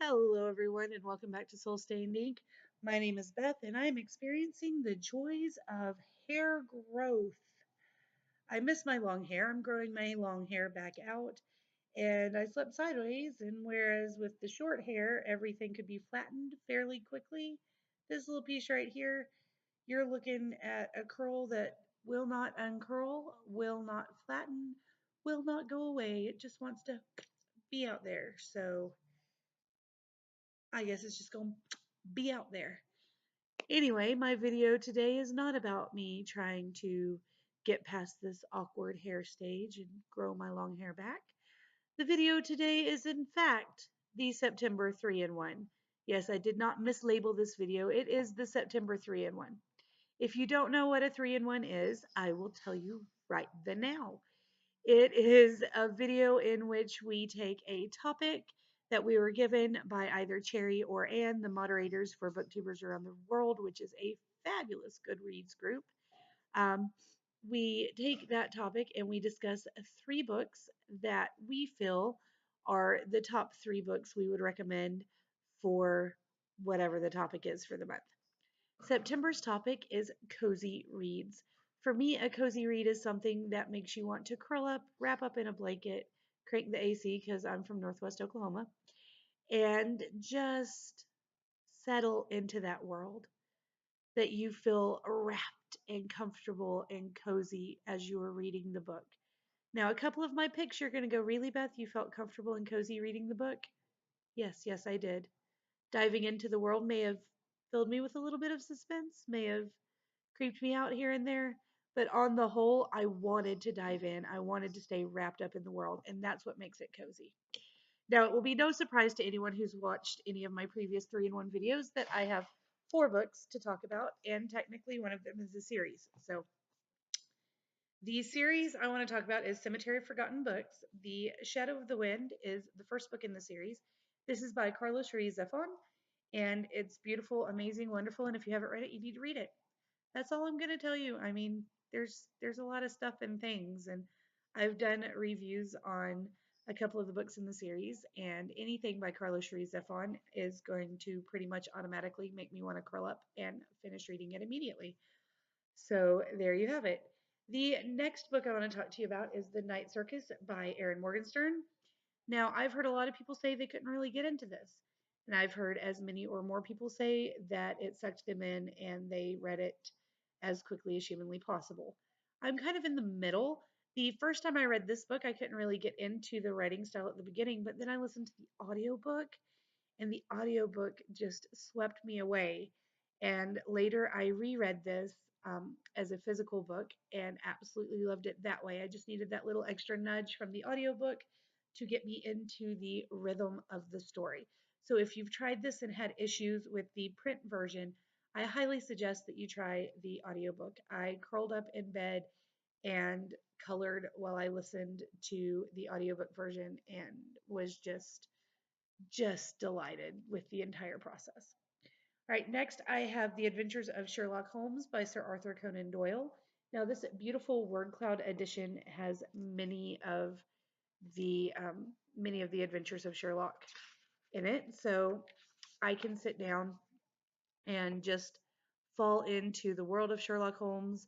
Hello, everyone, and welcome back to Soul Stained Ink. My name is Beth, and I am experiencing the joys of hair growth. I miss my long hair. I'm growing my long hair back out, and I slept sideways. And whereas with the short hair, everything could be flattened fairly quickly, this little piece right here, you're looking at a curl that will not uncurl, will not flatten, will not go away. It just wants to be out there. So I guess it's just going to be out there. Anyway, my video today is not about me trying to get past this awkward hair stage and grow my long hair back. The video today is in fact the September 3-in-1. Yes, I did not mislabel this video. It is the September 3-in-1. If you don't know what a 3-in-1 is, I will tell you right the now. It is a video in which we take a topic that we were given by either Cherry or Anne, the moderators for Booktubers Around the World, which is a fabulous Goodreads group. Um, we take that topic and we discuss three books that we feel are the top three books we would recommend for whatever the topic is for the month. September's topic is cozy reads. For me, a cozy read is something that makes you want to curl up, wrap up in a blanket, crank the AC because I'm from Northwest Oklahoma, and just settle into that world that you feel wrapped and comfortable and cozy as you are reading the book. Now, a couple of my picks, you're going to go, really, Beth? You felt comfortable and cozy reading the book? Yes, yes, I did. Diving into the world may have filled me with a little bit of suspense, may have creeped me out here and there. But on the whole, I wanted to dive in. I wanted to stay wrapped up in the world, and that's what makes it cozy. Now, it will be no surprise to anyone who's watched any of my previous 3-in-1 videos that I have four books to talk about, and technically one of them is a series. So, the series I want to talk about is Cemetery of Forgotten Books. The Shadow of the Wind is the first book in the series. This is by Carlos Ruiz Zafon, and it's beautiful, amazing, wonderful, and if you haven't read it, you need to read it. That's all I'm gonna tell you. I mean, there's a lot of stuff and things, and I've done reviews on a couple of the books in the series, and anything by Carlos Ruiz Zafon is going to pretty much automatically make me want to curl up and finish reading it immediately. So there you have it. The next book I want to talk to you about is The Night Circus by Erin Morgenstern. Now, I've heard a lot of people say they couldn't really get into this. And I've heard as many or more people say that it sucked them in and they read it as quickly as humanly possible. I'm kind of in the middle. The first time I read this book, I couldn't really get into the writing style at the beginning, but then I listened to the audiobook and the audiobook just swept me away. And later I reread this as a physical book and absolutely loved it that way. I just needed that little extra nudge from the audiobook to get me into the rhythm of the story. So if you've tried this and had issues with the print version, I highly suggest that you try the audiobook. I curled up in bed and colored while I listened to the audiobook version and was just delighted with the entire process. All right, next I have The Adventures of Sherlock Holmes by Sir Arthur Conan Doyle. Now, this beautiful word cloud edition has many of the adventures of Sherlock in it, so I can sit down and just fall into the world of Sherlock Holmes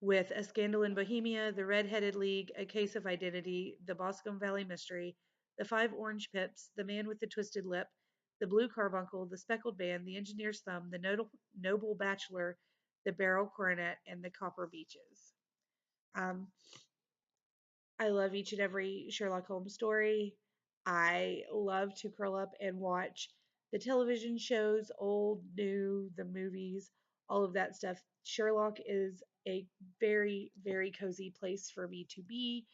with A Scandal in Bohemia, The Red-Headed League, A Case of Identity, The Boscombe Valley Mystery, The Five Orange Pips, The Man with the Twisted Lip, The Blue Carbuncle, The Speckled Band, The Engineer's Thumb, The Noble Bachelor, The Beryl Coronet, and The Copper Beeches. Um, I love each and every Sherlock Holmes story. I love to curl up and watch the television shows, old, new, the movies, all of that stuff. Sherlock is a very, very cozy place for me to be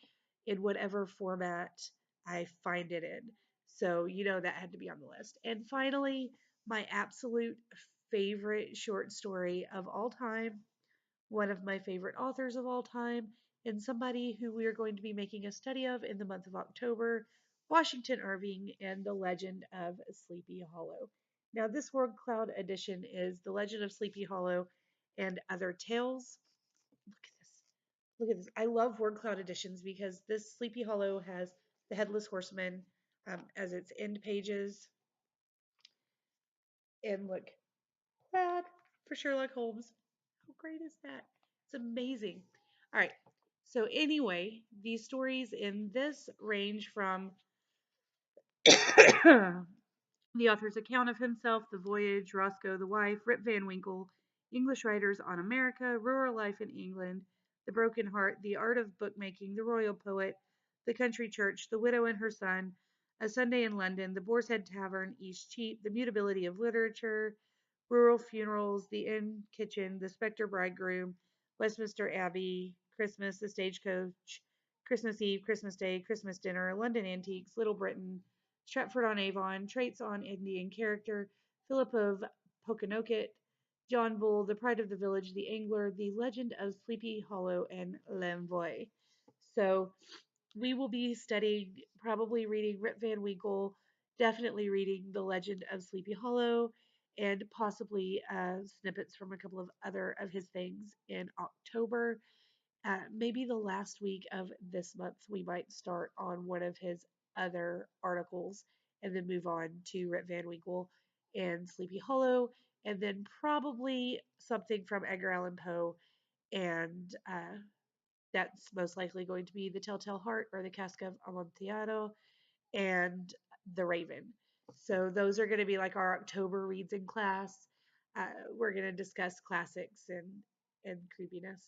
in whatever format I find it in. So, that had to be on the list. And finally, my absolute favorite short story of all time, one of my favorite authors of all time, and somebody who we are going to be making a study of in the month of October, Washington Irving and the Legend of Sleepy Hollow. Now, this Word Cloud edition is The Legend of Sleepy Hollow and Other Tales. Look at this. Look at this. I love Word Cloud editions because this Sleepy Hollow has the Headless Horseman as its end pages. and look plaid for Sherlock Holmes. How great is that? It's amazing. All right. So anyway, these stories in this range from the author's account of himself, The Voyage, Roscoe the Wife, Rip Van Winkle, English Writers on America, Rural Life in England, The Broken Heart, The Art of Bookmaking, The Royal Poet, The Country Church, The Widow and Her Son, A Sunday in London, The Boar's Head Tavern, East Cheap, The Mutability of Literature, Rural Funerals, The Inn Kitchen, The Spectre Bridegroom, Westminster Abbey, Christmas, The Stagecoach, Christmas Eve, Christmas Day, Christmas Dinner, London Antiques, Little Britain, Stratford on Avon, Traits on Indian Character, Philip of Poconoket, John Bull, The Pride of the Village, The Angler, The Legend of Sleepy Hollow, and L'Envoy. So we will be studying, probably reading Rip Van Winkle, definitely reading The Legend of Sleepy Hollow, and possibly snippets from a couple of other of his things in October. Maybe the last week of this month, we might start on one of his other articles and then move on to Rip Van Winkle and Sleepy Hollow, and then probably something from Edgar Allan Poe. And that's most likely going to be The Telltale Heart or The Cask of Amontillado and The Raven. So those are going to be like our October reads in class. We're going to discuss classics and creepiness,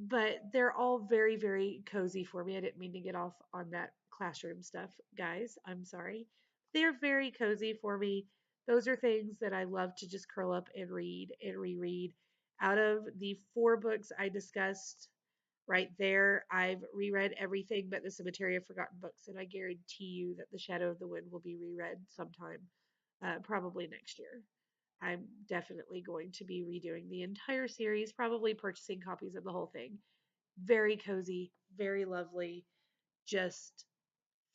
but they're all very, very cozy for me. I didn't mean to get off on that classroom stuff, guys. I'm sorry. They're very cozy for me. Those are things that I love to just curl up and read and reread. Out of the 4 books I discussed right there, I've reread everything but The Cemetery of Forgotten Books, and I guarantee you that The Shadow of the Wind will be reread sometime, probably next year. I'm definitely going to be redoing the entire series, probably purchasing copies of the whole thing. Very cozy, very lovely, just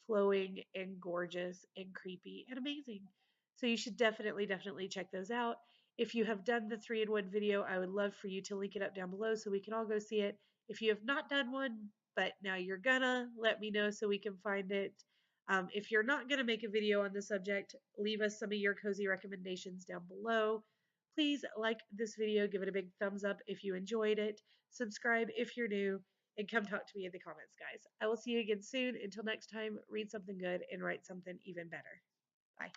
flowing and gorgeous and creepy and amazing. So you should definitely, definitely check those out. If you have done the 3-in-1 video, I would love for you to link it up down below so we can all go see it. If you have not done one, but now you're gonna, let me know so we can find it. If you're not gonna make a video on the subject, leave us some of your cozy recommendations down below. Please like this video, give it a big thumbs up if you enjoyed it, subscribe if you're new, and come talk to me in the comments, guys. I will see you again soon. Until next time, read something good and write something even better. Bye.